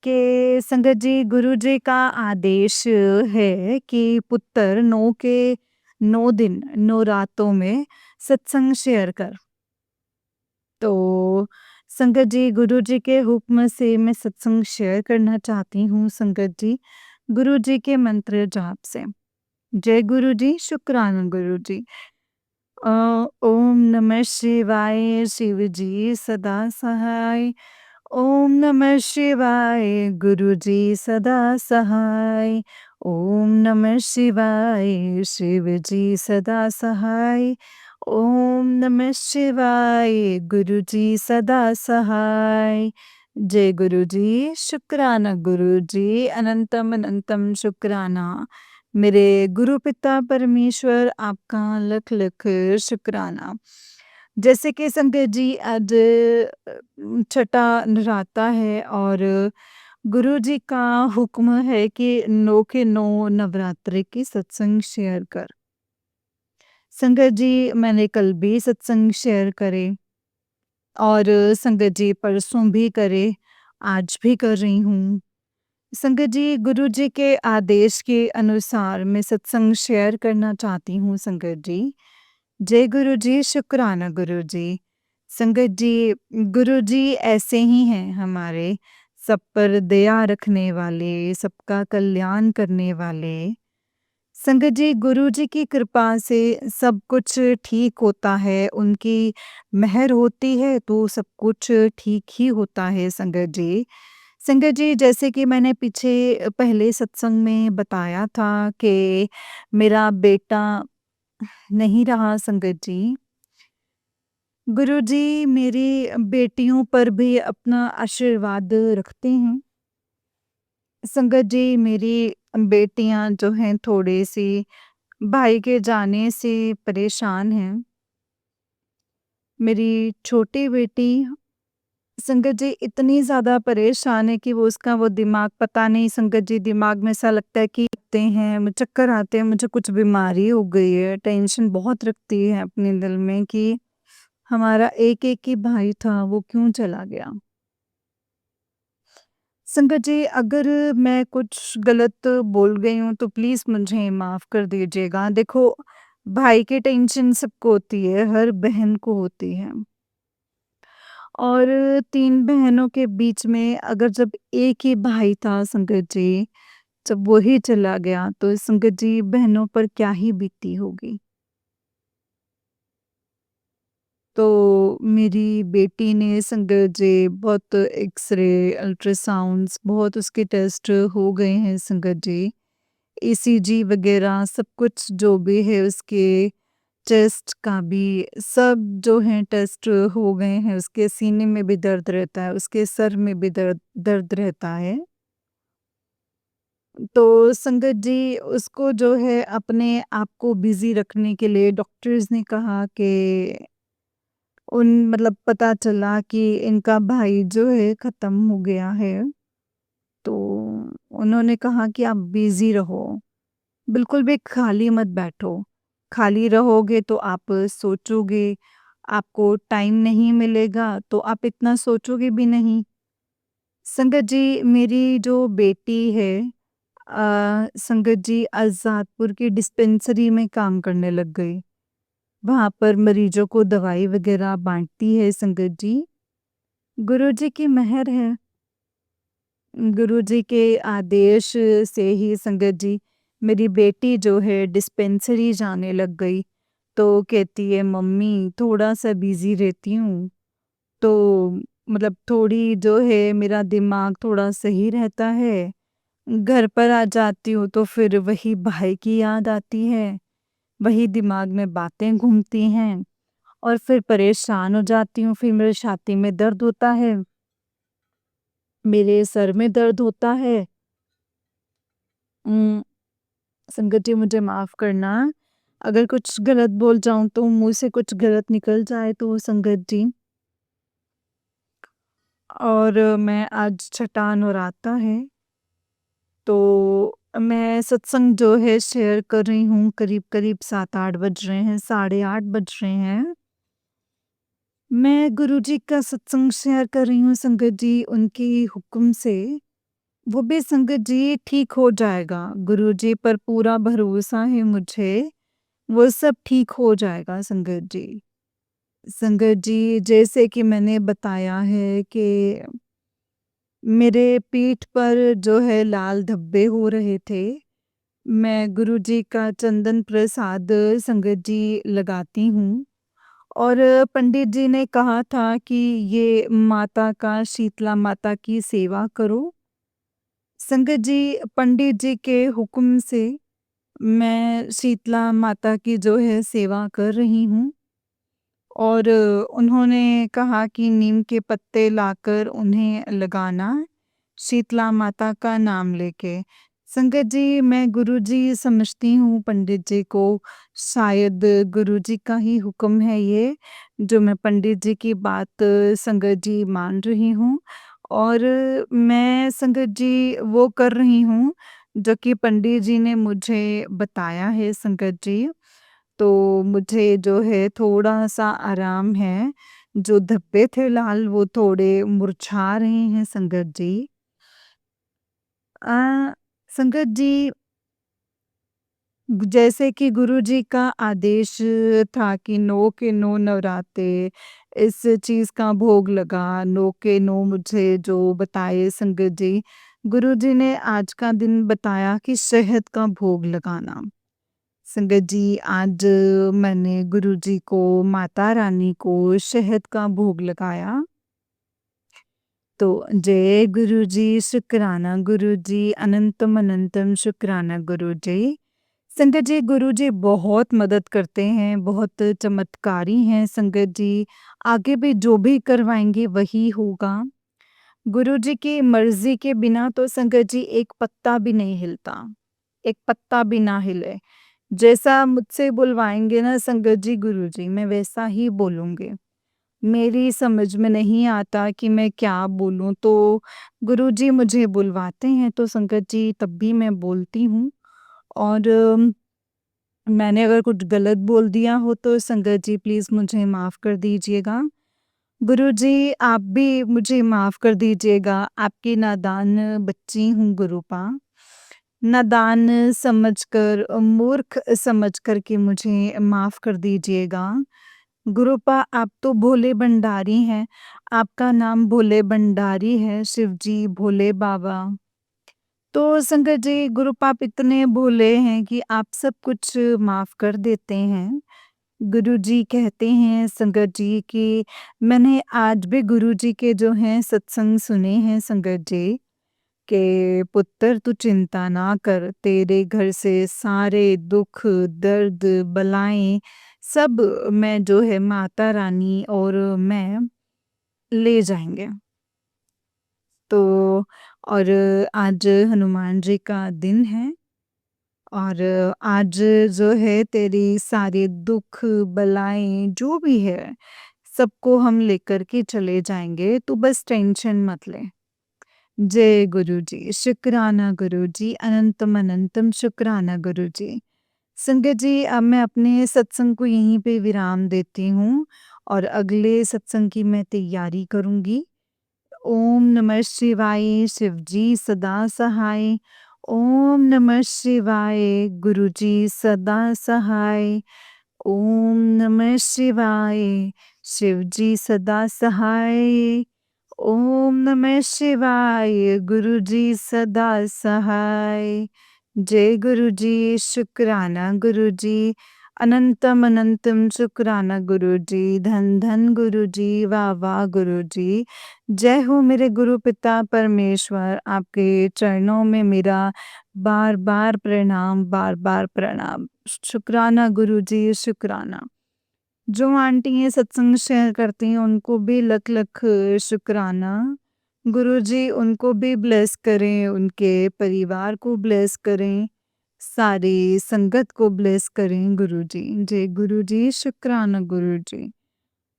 कि संगत जी गुरु जी का आदेश है कि पुत्र 9 के 9 दिन 9 रातों में सत्संग शेयर कर। तो संगत जी गुरु जी के हुक्म से मैं सत्संग शेयर करना चाहती हूँ संगत जी, गुरु जी के मंत्र जाप से। जय गुरु जी, शुक्राना गुरु जी। अ, ओम नमः शिवाय, शिव जी सदा सहाय। ओम नमः शिवाय, गुरु जी सदा सहाय। ओम नमः शिवाय, शिव जी सदा सहाय। ओम नमः शिवाय, गुरु जी सदा सहाय। जय गुरु जी, शुक्राना गुरु जी, अनंतम अनंतम शुक्राना। मेरे गुरु पिता परमेश्वर आपका लख लख शुक्राना। जैसे कि संगत जी आज छठा नराता है और गुरु जी का हुक्म है कि 9 के 9 नवरात्रि की सत्संग शेयर कर। संगत जी मैंने कल भी सत्संग शेयर करे और संगत जी परसों भी करे, आज भी कर रही हूँ। संगत जी गुरु जी के आदेश के अनुसार मैं सत्संग शेयर करना चाहती हूँ संगत जी। जय गुरु जी, शुक्राना गुरु जी। संगत जी, गुरु जी ऐसे ही हैं हमारे, सब पर दया रखने वाले, सबका कल्याण करने वाले। संगत जी, गुरु जी की कृपा से सब कुछ ठीक होता है, उनकी मेहर होती है तो सब कुछ ठीक ही होता है संगत जी। संगत जी, जैसे कि मैंने पीछे पहले सत्संग में बताया था कि मेरा बेटा नहीं रहा संगत जी। गुरुजी मेरी बेटियों पर भी अपना आशीर्वाद रखते हैं। संगत जी, मेरी बेटियां जो हैं थोड़ी-सी भाई के जाने से परेशान हैं। मेरी छोटी बेटी संगत जी इतनी ज़्यादा परेशान है कि वो दिमाग पता नहीं संगत जी दिमाग में ऐसा लगता है कि आते हैं, मुझे चक्कर आते हैं, मुझे कुछ बीमारी हो गई है। टेंशन बहुत रखती है अपने दिल में कि हमारा एक-एक ही भाई था, वो क्यों चला गया? संगत जी, अगर मैं कुछ गलत बोल गई हूँ तो प्लीज़ मुझे माफ़ कर दीजिएगा। देखो, भाई की टेंशन सबको होती है, हर बहन को होती है। और 3 बहनों के बीच में अगर जब एक ही भाई था संगत जी, जब वो ही चला गया तो संगत जी बहनों पर क्या ही बीती होगी। तो मेरी बेटी ने संगत जी बहुत एक्स-रे, अल्ट्रासाउंड्स बहुत उसके टेस्ट हो गए हैं संगत जी। ईसीजी वगैरह सब कुछ जो भी है उसके चेस्ट का भी सब जो है टेस्ट हो गए हैं। उसके सीने में भी दर्द रहता है, उसके सर में भी दर्द दर्द रहता है। तो संगत जी उसको जो है अपने आप को बिज़ी रखने के लिए डॉक्टर्स ने कहा कि उन मतलब पता चला कि इनका भाई जो है ख़त्म हो गया है। तो उन्होंने कहा कि आप बिज़ी रहो, बिल्कुल भी खाली मत बैठो। खाली रहोगे तो आप सोचोगे, आपको टाइम नहीं मिलेगा तो आप इतना सोचोगे भी नहीं। संगत जी मेरी जो बेटी है संगत जी आज़ादपुर की डिस्पेंसरी में काम करने लग गई। वहाँ पर मरीजों को दवाई वग़ैरह बाँटती है संगत जी। गुरुजी की मेहर है। गुरुजी के आदेश से ही संगत जी मेरी बेटी जो है डिस्पेंसरी जाने लग गई। तो कहती है मम्मी थोड़ा-सा बिज़ी रहती हूँ, तो मतलब थोड़ी जो है मेरा दिमाग थोड़ा सही रहता है। घर पर आ जाती हूँ तो फिर वही भाई की याद आती है, वही दिमाग में बातें घूमती हैं और फिर परेशान हो जाती हूँ, फिर मेरे छाती में दर्द होता है, मेरे सर में दर्द होता है। उम, संगत जी मुझे माफ़ करना, अगर कुछ गलत बोल जाऊँ तो मुँह से कुछ गलत निकल जाए तो संगत जी। और मैं आज छठा नवरात्रा है, तो मैं सत्संग जो है शेयर कर रही हूँ करीब-करीब 7-8 बज रहे हैं, साढ़े 8 बज रहे हैं। मैं गुरुजी का सत्संग शेयर कर रही हूँ संगत जी उनके हुक्म से, वो भी संगत जी ठीक हो जाएगा। गुरुजी पर पूरा भरोसा है मुझे, वो सब ठीक हो जाएगा संगत जी। संगत जी जैसे कि मैंने बताया है कि मेरे पीठ पर जो है लाल धब्बे हो रहे थे। मैं गुरुजी का चंदन प्रसाद संगत जी लगाती हूँ और पंडित जी ने कहा था कि ये माता का शीतला माता की सेवा करो। संगत जी पंडित जी के हुक्म से मैं शीतला माता की जो है सेवा कर रही हूँ और उन्होंने कहा कि नीम के पत्ते लाकर उन्हें लगाना, शीतला माता का नाम लेके। संगत जी मैं गुरुजी समझती हूँ पंडित जी को, शायद गुरुजी का ही हुक्म है ये, जो मैं पंडित जी की बात संगत जी मान रही हूँ और मैं संगत जी वो कर रही हूँ, जो कि पंडित जी ने मुझे बताया है संगत जी। तो मुझे जो है थोड़ा-सा आराम है, जो धब्बे थे लाल वो थोड़े मुरझा रहे हैं संगत जी। अ, संगत जी जैसे कि गुरुजी का आदेश था कि 9 के 9 नवराते इस चीज़ का भोग लगा, 9 के 9 मुझे जो बताए संगत जी, गुरुजी ने आज का दिन बताया कि शहद का भोग लगाना। संगत जी, आज मैंने गुरुजी को, माता रानी को शहद का भोग लगाया। तो जय गुरुजी, शुक्राना गुरुजी, अनंतम अनंतम शुक्राना गुरुजी। संगत जी, गुरुजी बहुत मदद करते हैं, बहुत चमत्कारी हैं संगत जी। आगे भी जो भी करवाएँगे वही होगा। गुरुजी की मर्ज़ी के बिना तो संगत जी एक पत्ता भी नहीं हिलता, एक पत्ता भी ना हिले। जैसा मुझसे बुलवाएँगे ना संगत जी गुरुजी, मैं वैसा ही बोलूँगी। मेरी समझ में नहीं आता कि मैं क्या बोलूँ, तो गुरुजी मुझे बुलवाते हैं तो संगत जी तब भी मैं बोलती हूँ। और मैंने अगर कुछ गलत बोल दिया हो तो संगत जी प्लीज़ मुझे माफ़ कर दीजिएगा। गुरुजी आप भी मुझे माफ़ कर दीजिएगा, आपकी नादान बच्ची हूँ गुरुपा। नादान समझकर मूर्ख समझकर के मुझे माफ़ कर दीजिएगा। गुरुपा आप तो भोले भंडारी हैं, आपका नाम भोले भंडारी है, शिव जी, भोले बाबा। तो संगत जी, गुरुपा आप इतने भोले हैं कि आप सब कुछ माफ़ कर देते हैं। गुरुजी कहते हैं संगत जी कि मैंने आज भी गुरुजी के जो हैं सत्संग सुने हैं संगत जी, कि पुत्र तू चिंता ना कर, तेरे घर से सारे दुख, दर्द, बलाएँ सब मैं जो है माता रानी और मैं ले जाएँगे। तो और आज हनुमान जी का दिन है और आज जो है तेरी सारे दुख, बलाएँ जो भी है, सबको हम लेकर के चले जाएँगे, तू बस टेंशन मत ले। जय गुरुजी, शुक्राना गुरुजी, अनंतम अनंतम शुक्राना गुरुजी। संगत जी, अब मैं अपने सत्संग को यहीं पे विराम देती हूँ और अगले सत्संग की मैं तैयारी करूँगी। ओम नमः शिवाय, शिव जी सदा सहाय। ओम नमः शिवाय, गुरुजी सदा सहाय। ओम नमः शिवाय, शिव जी सदा सहाय। ओम नमः शिवाय, गुरुजी सदा सहाय। जय गुरुजी, शुक्राना गुरुजी, अनंतम अनंतम शुक्राना गुरुजी, धन धन गुरुजी, वाह वाह गुरुजी। जय हो मेरे गुरु पिता परमेश्वर, आपके चरणों में मेरा बार बार प्रणाम, बार बार प्रणाम। शुक्राना गुरुजी, शुक्राना। जो आंटी ये सत्संग शेयर करती हैं उनको भी लख लख शुक्राना। गुरुजी उनको भी ब्लेस करें, उनके परिवार को ब्लेस करें, सारी संगत को ब्लेस करें गुरुजी। जय गुरुजी, शुक्राना गुरुजी।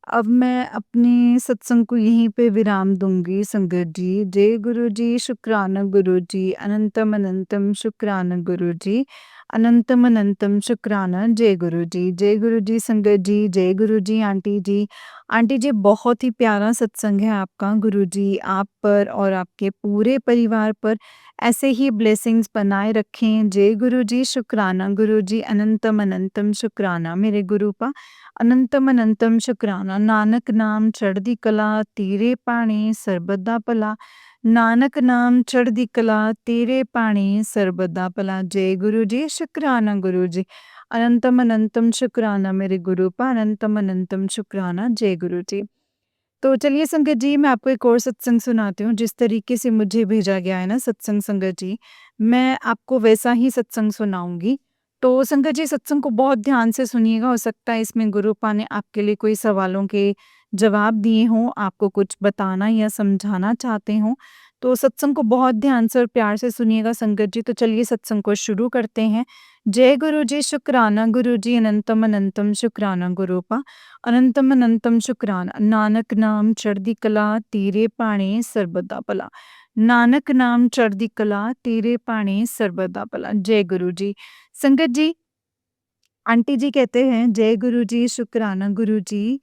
अब मैं अपने सत्संग को यहीं पे विराम दूँगी संगत जी। जय गुरुजी, शुक्राना गुरुजी, अनंतम अनंतम शुक्राना गुरुजी, अनंतम अनंतम शुक्राना। जय गुरुजी, जय गुरुजी संगत जी, जय गुरुजी आंटी जी। आंटी जी बहुत ही प्यारा सत्संग है आपका गुरुजी आप पर और आपके पूरे परिवार पर ऐसे ही ब्लेसिंग्स बनाए रखें। जय गुरुजी, शुक्राना गुरुजी, अनंतम अनंतम शुक्राना मेरे गुरुपा। अनंतम अनंतम शुक्राना। नानक नाम चढ़दी कला, तेरे पाणी सर्बदा भला। नानक नाम चढ़दी कला, तेरे पाणी सर्बदा भला। जय गुरु जी, शुक्राना गुरु जी। अनंतम अनंतम शुक्राना मेरे गुरु पा, अनंतम अनंतम शुक्राना। जय गुरु जी। तो चलिए संगत जी, मैं आपको एक और सत्संग सुनाती हूँ। जिस तरीके से मुझे भेजा गया है ना सत्संग संगत जी, मैं आपको वैसा ही सत्संग सुनाऊँगी। तो संगत जी सत्संग को बहुत ध्यान से सुनिएगा, हो सकता है इसमें गुरुपा ने आपके लिए कोई सवालों के जवाब दिए हों, आपको कुछ बताना या समझाना चाहते हों। तो सत्संग को बहुत ध्यान से और प्यार से सुनिएगा संगत जी। तो चलिए सत्संग को शुरू करते हैं। जय गुरु जी, शुक्राना गुरु जी, अनंतम अनंतम शुक्राना गुरुपा। अनंतम अनंतम शुक्राना। नानक नाम चढ़दी कला, तेरे पाणे सर्बदा भला। नानक नाम चढ़दी कला, तेरे पाणे सर्बदा भला। जय गुरु जी। संगत जी, आंटी जी कहते हैं जय गुरु जी, शुक्राना गुरु जी,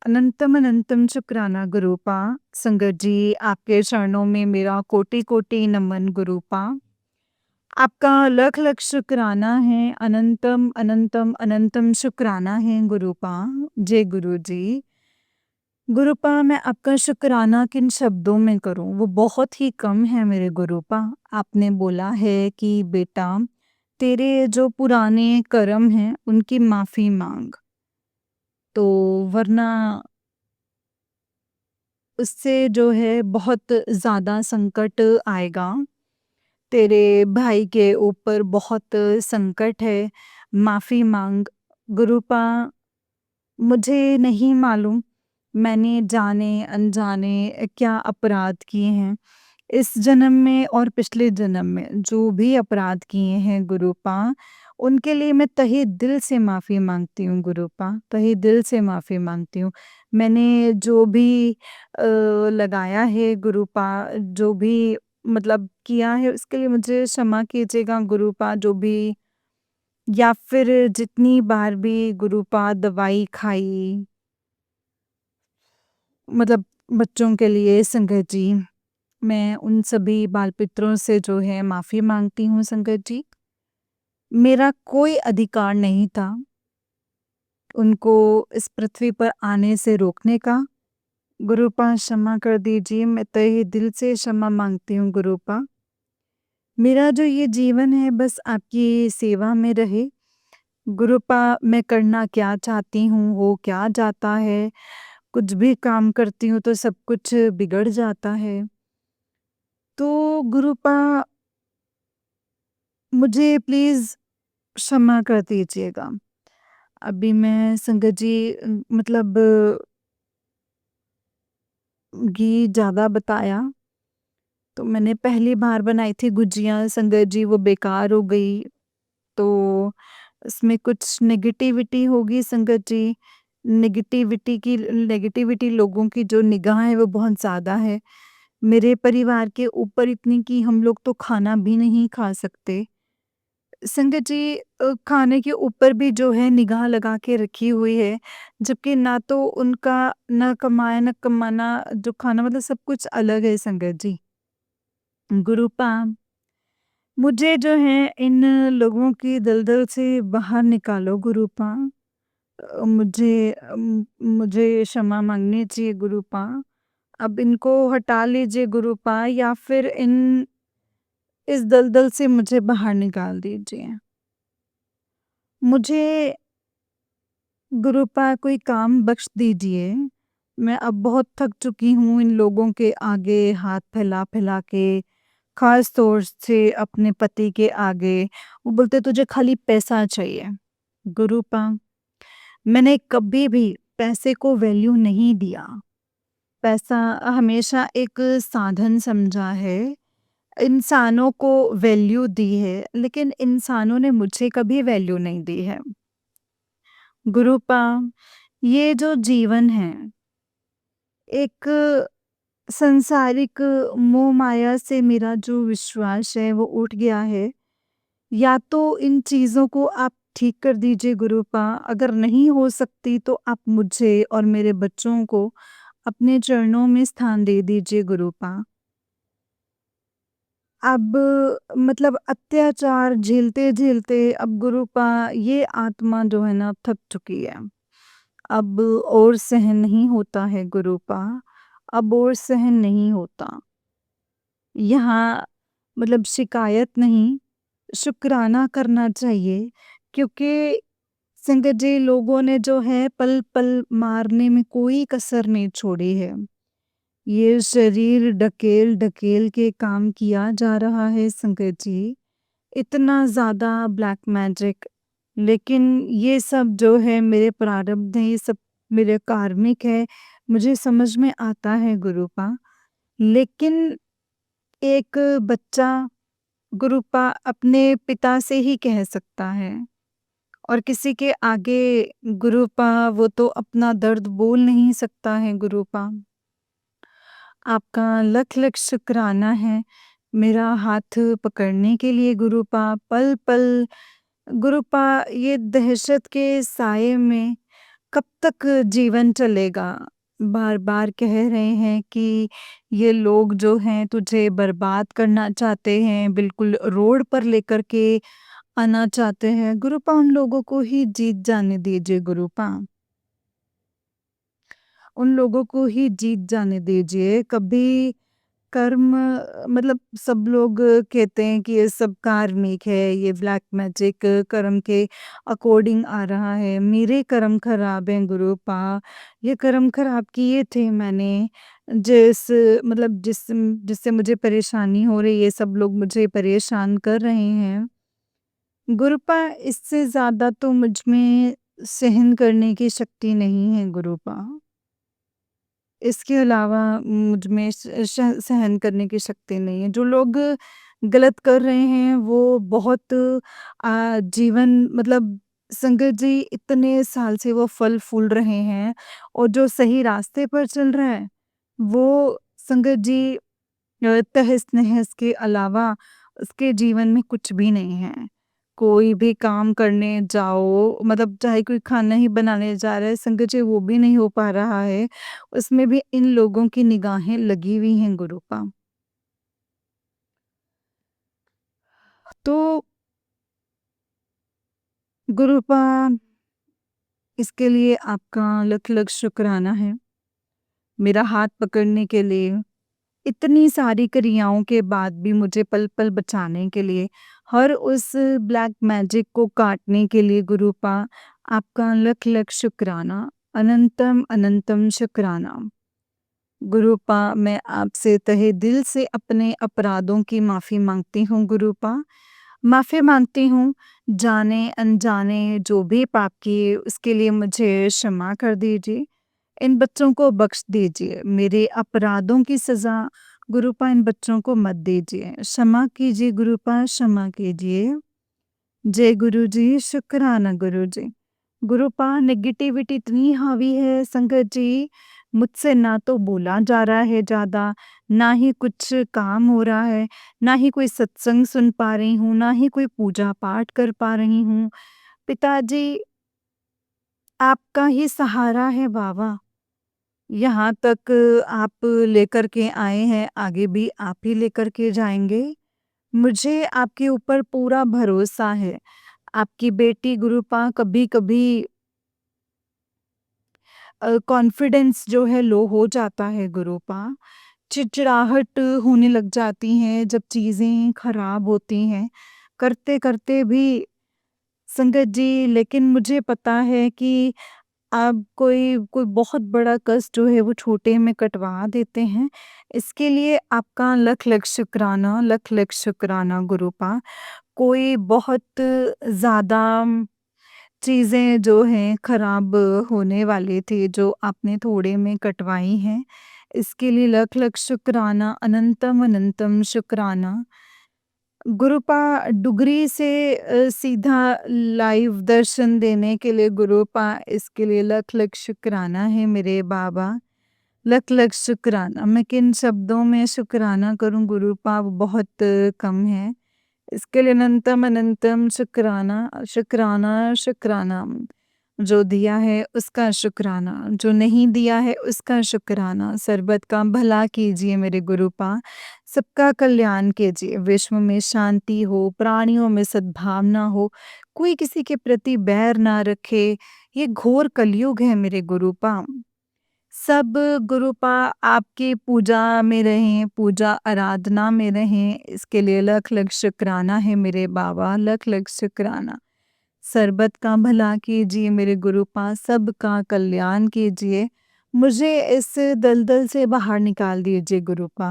अनंतम अनंतम शुक्राना गुरुपा। संगत जी, आपके चरणों में मेरा कोटि कोटि नमन गुरुपा। आपका लख लख शुक्राना है, अनंतम अनंतम अनंतम शुक्राना है गुरुपा। जय गुरु जी। गुरुपा मैं आपका शुक्राना किन शब्दों में करूं, वो बहुत ही कम है मेरे गुरुपा। आपने बोला है कि बेटा तेरे जो पुराने कर्म हैं उनकी माफ़ी मांग, तो वरना उससे जो है बहुत ज़्यादा संकट आएगा। तेरे भाई के ऊपर बहुत संकट है, माफ़ी मांग। गुरुपा मुझे नहीं मालूम मैंने जाने अनजाने क्या अपराध किए हैं इस जन्म में और पिछले जन्म में। जो भी अपराध किए हैं गुरुपा, उनके लिए मैं तहे दिल से माफ़ी मांगती हूँ गुरुपा, तहे दिल से माफ़ी मांगती हूँ। मैंने जो भी लगाया है गुरुपा, जो भी मतलब किया है उसके लिए मुझे क्षमा कीजिएगा गुरुपा। जो भी या फिर जितनी बार भी गुरुपा दवाई खाई, मतलब बच्चों के लिए संगत जी, मैं उन सभी बाल-पितरों से जो है माफ़ी माँगती हूँ संगत जी। मेरा कोई अधिकार नहीं था उनको इस पृथ्वी पर आने से रोकने का। गुरुपा क्षमा कर दीजिए, मैं तहे दिल से क्षमा माँगती हूँ गुरुपा। मेरा जो ये जीवन है बस आपकी सेवा में रहे। गुरुपा मैं करना क्या चाहती हूँ हो क्या जाता है। कुछ भी काम करती हूँ तो सब कुछ बिगड़ जाता है। तो गुरुपा मुझे प्लीज़ क्षमा कर दीजिएगा। अभी मैं संगत जी मतलब घी ज़्यादा बताया, तो मैंने पहली बार बनाई थी गुजिया संगत जी, वो बेकार हो गई। तो इसमें कुछ नेगेटिविटी होगी संगत जी। नेगेटिविटी लोगों की जो निगाह है वो बहुत ज़्यादा है। मेरे परिवार के ऊपर इतनी कि हम लोग तो खाना भी नहीं खा सकते। संगत जी खाने के ऊपर भी जो है निगाह लगा के रखी हुई है, जबकि ना तो उनका ना कमाया ना कमाना जो खाना मतलब सब कुछ अलग है संगत जी। गुरुपा मुझे जो है इन लोगों की दलदल से बाहर निकालो गुरुपा। मुझे क्षमा माँगनी चाहिए गुरुपा। अब इनको हटा लीजिए गुरुपा या फिर इन इस दलदल से मुझे बाहर निकाल दीजिए। मुझे गुरुपा कोई काम बख्श दीजिए। मैं अब बहुत थक चुकी हूँ इन लोगों के आगे हाथ फैला-फैला के, ख़ास तौर से अपने पति के आगे। वो बोलते तुझे खाली पैसा चाहिए। गुरुपा मैंने कभी भी पैसे को वैल्यू नहीं दिया। पैसा हमेशा एक साधन समझा है। इंसानों को वैल्यू दी है, लेकिन इंसानों ने मुझे कभी वैल्यू नहीं दी है। गुरुपा ये जो जीवन है, एक सांसारिक मोह माया से मेरा जो विश्वास है वो उठ गया है। या तो इन चीज़ों को आप ठीक कर दीजिए गुरुपा, अगर नहीं हो सकती तो आप मुझे और मेरे बच्चों को अपने चरणों में स्थान दे दीजिए गुरुपा। अब मतलब अत्याचार झेलते-झेलते अब गुरुपा ये आत्मा जो है ना थक चुकी है। अब और सहन नहीं होता है गुरुपा, अब और सहन नहीं होता। यहाँ मतलब शिकायत नहीं, शुक्राना करना चाहिए, क्योंकि संगत जी लोगों ने जो है पल-पल मारने में कोई कसर नहीं छोड़ी है। ये शरीर ढकेल-ढकेल के काम किया जा रहा है संगत जी। इतना ज़्यादा ब्लैक मैजिक, लेकिन ये सब जो है मेरे प्रारब्ध है, ये सब मेरे कार्मिक है, मुझे समझ में आता है गुरुपा। लेकिन एक बच्चा गुरुपा अपने पिता से ही कह सकता है और किसी के आगे गुरुपा वो तो अपना दर्द बोल नहीं सकता है गुरुपा। आपका लख लख शुक्राना है मेरा हाथ पकड़ने के लिए गुरुपा। पल पल गुरुपा ये दहशत के साये में कब तक जीवन चलेगा। बार-बार कह रहे हैं कि ये लोग जो हैं तुझे बर्बाद करना चाहते हैं, बिल्कुल रोड पर लेकर के आना चाहते हैं। गुरुपा उन लोगों को ही जीत जाने दीजिए गुरुपा। उन लोगों को ही जीत जाने दीजिए। कभी कर्म मतलब सब लोग कहते हैं कि ये सब कार्मिक है, ये ब्लैक मैजिक कर्म के अकॉर्डिंग आ रहा है। मेरे कर्म खराब हैं गुरुपा, ये कर्म खराब किए थे मैंने। जिस मतलब जिससे मुझे परेशानी हो रही है, ये सब लोग मुझे परेशान कर रहे हैं। गुरुपा इससे ज़्यादा तो मुझ में सहन करने की शक्ति नहीं है गुरुपा। इसके अलावा मुझ में सहन करने की शक्ति नहीं है। जो लोग गलत कर रहे हैं वो बहुत जीवन मतलब संगत जी इतने साल से वो फल फूल रहे हैं और जो सही रास्ते पर चल रहा है वो संगत जी तहस-नहस के अलावा उसके जीवन में कुछ भी नहीं है। कोई भी काम करने जाओ मतलब चाहे कोई खाना ही बनाने जा रहा है संगत जी वो भी नहीं हो पा रहा है। उसमें भी इन लोगों की निगाहें लगी हुई हैं गुरुपा। तो गुरुपा इसके लिए आपका लख-लख शुक्राना है। मेरा हाथ पकड़ने के लिए इतनी सारी क्रियाओं के बाद भी मुझे पल-पल बचाने के लिए, हर उस ब्लैक मैजिक को काटने के लिए गुरुपा आपका लख-लख शुक्राना, अनंतम अनंतम शुक्राना। गुरुपा मैं आपसे तहे दिल से अपने अपराधों की माफ़ी माँगती हूँ गुरुपा। माफ़ी माँगती हूँ, जाने-अनजाने जो भी पाप किए उसके लिए मुझे क्षमा कर दीजिए। इन बच्चों को बख्श दीजिए। मेरे अपराधों की सज़ा गुरुपा इन बच्चों को मत दीजिए। क्षमा कीजिए गुरुपा, क्षमा कीजिए। जय गुरुजी, शुक्राना गुरुजी। गुरुपा नेगेटिविटी इतनी हावी है संगत जी, मुझसे ना तो बोला जा रहा है ज़्यादा, ना ही कुछ काम हो रहा है, ना ही कोई सत्संग सुन पा रही हूँ, ना ही कोई पूजा पाठ कर पा रही हूँ। पिताजी आपका ही सहारा है बाबा। यहाँ तक आप लेकर के आए हैं, आगे भी आप ही लेकर के जाएँगे। मुझे आपके ऊपर पूरा भरोसा है। आपकी बेटी गुरुपा कभी-कभी कॉन्फिडेंस जो है लो हो जाता है गुरुपा। चिड़चिड़ाहट होने लग जाती है जब चीज़ें खराब होती हैं। करते-करते भी संगत जी लेकिन मुझे पता है कि आप कोई कोई बहुत बड़ा कष्ट जो है वो छोटे में कटवा देते हैं। इसके लिए आपका लख-लख शुक्राना, लख-लख शुक्राना गुरुपा। कोई बहुत ज़्यादा चीज़ें जो हैं खराब होने वाली थी, जो आपने थोड़े में कटवाई हैं, इसके लिए लख-लख शुक्राना, अनंतम अनंतम शुक्राना। गुरुपा डुगरी से सीधा लाइव दर्शन देने के लिए गुरुपा इसके लिए लख-लख शुक्राना है मेरे बाबा। लख-लख शुक्राना। मैं किन शब्दों में शुक्राना करूँ गुरुपा वो बहुत कम है। इसके लिए अनंतम अनंतम शुक्राना, शुक्राना, शुक्राना। जो दिया है उसका शुक्राना, जो नहीं दिया है उसका शुक्राना। सर्बत का भला कीजिए मेरे गुरुपा, सबका कल्याण कीजिए। विश्व में शांति हो, प्राणियों में सद्भावना हो, कोई किसी के प्रति बैर ना रखे। ये घोर कलयुग है मेरे गुरुपा। सब गुरुपा आपकी पूजा में रहें, पूजा आराधना में रहें, इसके लिए लख-लख शुक्राना है मेरे बाबा, लख-लख शुक्राना। सर्बत का भला कीजिए मेरे गुरुपा, सबका कल्याण कीजिए। मुझे इस दलदल से बाहर निकाल दीजिए गुरुपा।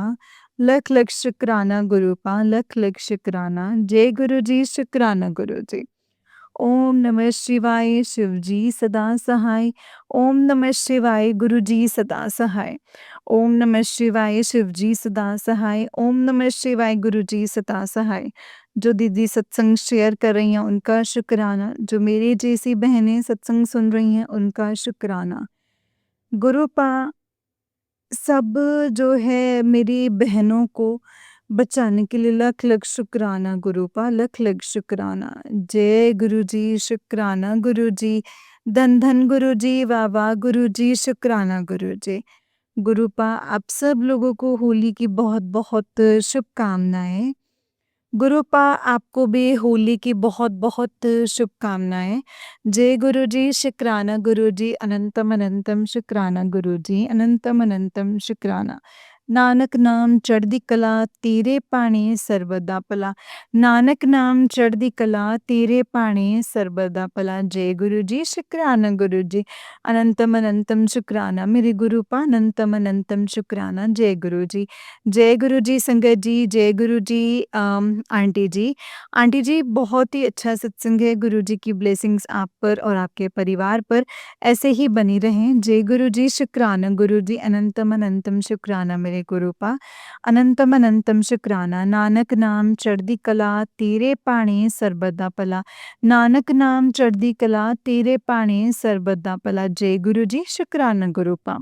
लख-लख शुक्राना गुरुपा, लख-लख शुक्राना। जय गुरुजी, शुक्राना गुरुजी। ओम नमः शिवाय शिवजी सदा सहाय। ओम नमः शिवाय गुरुजी सदा सहाय। ओम नमः शिवाय शिवजी सदा सहाय। ओम नमः शिवाय गुरुजी सदा सहाय। जो दीदी सत्संग शेयर कर रही हैं उनका शुक्राना, जो मेरी जैसी बहनें सत्संग सुन रही हैं उनका शुक्राना। गुरुपा सब जो है मेरी बहनों को बचाने के लिए लख-लख शुक्राना गुरुपा, लख-लख शुक्राना। जय गुरुजी, शुक्राना गुरुजी। धन धन गुरु जी, वाह वाह गुरु जी, शुक्राना गुरु जी। गुरुपा आप सब लोगों को होली की बहुत बहुत शुभकामनाएं। गुरुपा आपको भी होली की बहुत बहुत शुभकामनाएं। जय गुरु जी, शुक्राना गुरु जी, अनंतम अनंतम शुक्राना गुरु जी, अनंतम अनंतम शुक्राना। नानक नाम चढ़दी कला तेरे पाणे सर्वदा भला। नानक नाम चढ़दी कला तेरे पाणे सर्वदा भला। जय गुरु जी, शुक्राना गुरु जी, अनंतम अनंतम शुक्राना मेरे गुरुपा, अनंतम अनंतम शुक्राना। जय गुरु जी, जय गुरु जी संगत जी, जय गुरु जी। आंटी जी, आंटी जी बहुत ही अच्छा सत्संग है। गुरु जी की ब्लेसिंग्स आप पर और आपके परिवार पर ऐसे ही बनी रहें। जय गुरु जी, शुक्राना गुरु जी, अनंतम अनंतम शुक्राना मेरे गुरुपा, अनंतम अनंतम शुक्राना। नानक नाम चढ़दी कला तेरे पाणे सर्बदा भला। नानक नाम चढ़दी कला तेरे पाणे सर्बदा भला। जय गुरु जी, शुक्राना गुरुपा।